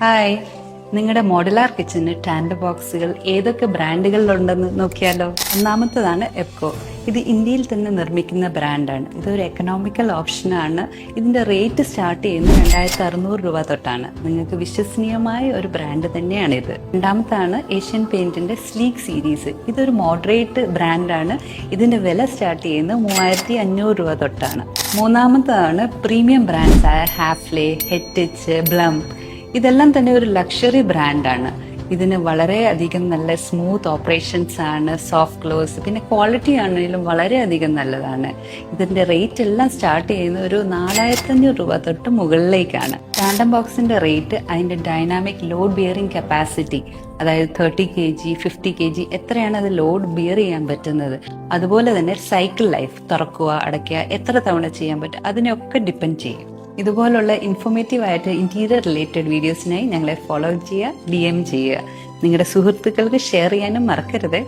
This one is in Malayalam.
ഹായ്, നിങ്ങളുടെ മോഡുലാർ കിച്ചന് ടാൻഡ് ബോക്സുകൾ ഏതൊക്കെ ബ്രാൻഡുകളിലുണ്ടെന്ന് നോക്കിയാലോ. ഒന്നാമത്തതാണ് എപ്കോ. ഇത് ഇന്ത്യയിൽ തന്നെ നിർമ്മിക്കുന്ന ബ്രാൻഡാണ്. ഇതൊരു എക്കണോമിക്കൽ ഓപ്ഷനാണ്. ഇതിൻ്റെ റേറ്റ് സ്റ്റാർട്ട് ചെയ്യുന്നത് 2600 രൂപ തൊട്ടാണ്. നിങ്ങൾക്ക് വിശ്വസനീയമായ ഒരു ബ്രാൻഡ് തന്നെയാണിത്. രണ്ടാമത്താണ് ഏഷ്യൻ പെയിൻറ്റിൻ്റെ സ്ലീക്ക് സീരീസ്. ഇതൊരു മോഡറേറ്റ് ബ്രാൻഡാണ്. ഇതിൻ്റെ വില സ്റ്റാർട്ട് ചെയ്യുന്നത് 3500 രൂപ തൊട്ടാണ്. മൂന്നാമത്തതാണ് പ്രീമിയം ബ്രാൻഡ്സായ ഹാഫ്ലെ, ഹെറ്റിച്ച്, ബ്ലം. ഇതെല്ലാം തന്നെ ഒരു ലക്ഷറി ബ്രാൻഡാണ്. ഇതിന് വളരെയധികം നല്ല സ്മൂത്ത് ഓപ്പറേഷൻസ് ആണ്, സോഫ്റ്റ് ക്ലോസ്, പിന്നെ ക്വാളിറ്റി ആണെങ്കിലും വളരെയധികം നല്ലതാണ്. ഇതിൻ്റെ റേറ്റ് എല്ലാം സ്റ്റാർട്ട് ചെയ്യുന്ന ഒരു 4500 രൂപ തൊട്ട് മുകളിലേക്കാണ്. ടാൻഡം ബോക്സിൻ്റെ റേറ്റ് അതിൻ്റെ ഡൈനാമിക് ലോഡ് ബിയറിംഗ് കപ്പാസിറ്റി, അതായത് 30 kg 50 kg എത്രയാണ് അത് ലോഡ് ബിയർ ചെയ്യാൻ പറ്റുന്നത്, അതുപോലെ തന്നെ സൈക്കിൾ ലൈഫ്, തുറക്കുക അടയ്ക്കുക എത്ര തവണ ചെയ്യാൻ പറ്റും, അതിനെയൊക്കെ ഡിപ്പെൻഡ് ചെയ്യും. ഇതുപോലുള്ള ഇൻഫോർമേറ്റീവ് ആയിട്ട് ഇന്റീരിയർ റിലേറ്റഡ് വീഡിയോസിനായി ഞങ്ങളെ ഫോളോ ചെയ്യുക, DM ചെയ്യുക. നിങ്ങളുടെ സുഹൃത്തുക്കൾക്ക് ഷെയർ ചെയ്യാനും മറക്കരുത്.